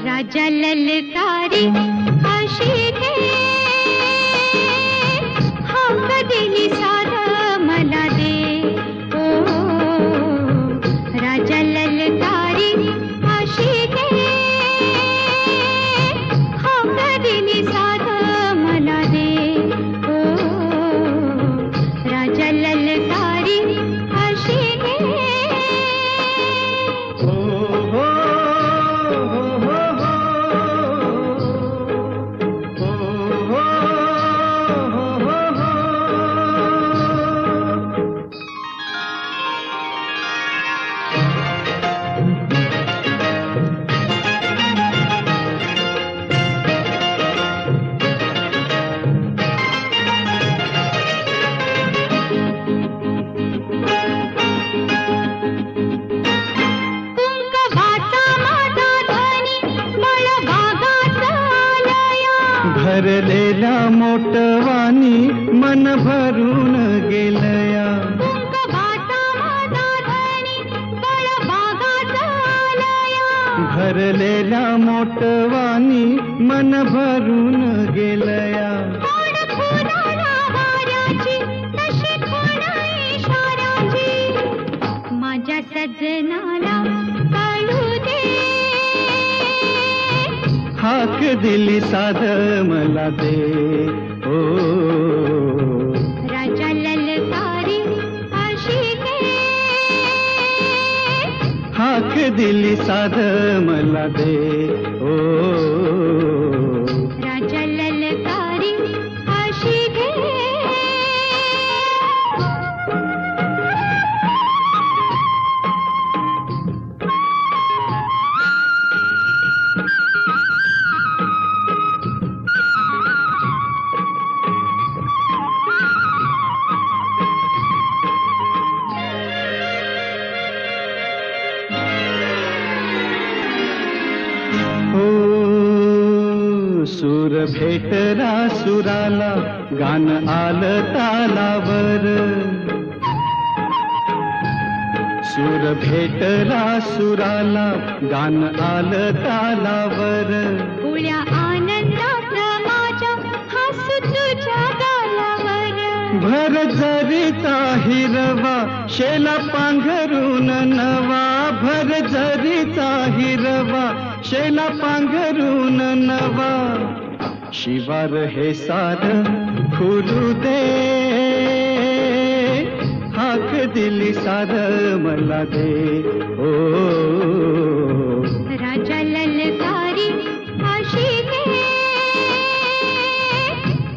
राजा ललकारी आशिके हाक दिली साध मला दे ओ राजा ललकारी आशिके हाक दिली साध मला दे ओ राजा ललकारी आशिके भरलेल्या मोटवानी मन भरून गेलया भरलेल्या मोटवानी मन भरून गेलया माझ्या सजनाला कळू दे हाक दिली साध मला दे ओ राजा ललकारी आशिके हाक दिली साध मला दे ओ राजा ललकारी आशिके सूर भेटला सुराला गान आलं तालावर सूर भेटला सुराला गान आलं तालावर उळ्या आनंदात माझ्या हसू तुझ्या गालावर भर जरीचा हिरवा शेला पांघरून नवा भर जरीचा हिरवा शेला पांघरून नवा शिवार हे सार खुलू दे हाक दिली सार मला दे ओ राजा ललकारी आशिके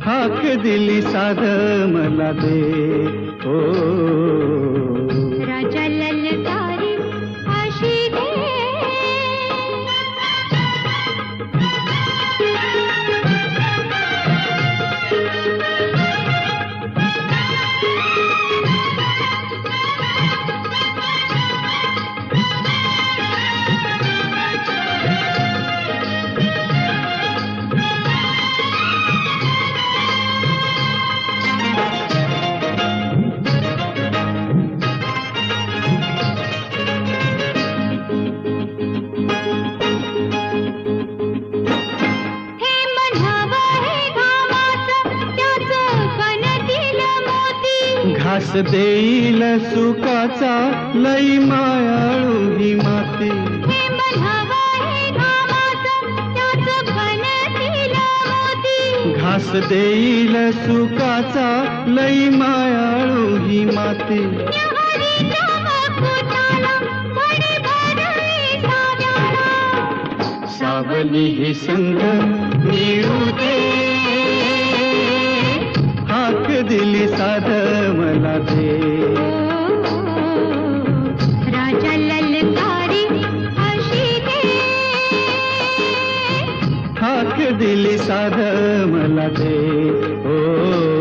हाक दिली सार मला दे ओ राजा ललकारी आशिके घास देईल सुखाचा लई मायाळू ही माती घास देईल सुखाचा लई मायाळू ही माती सावली ही संग मिळू दे हाक दिली साध मला दे राजा ललकारी आशिके हाक दिली साध मला दे ओ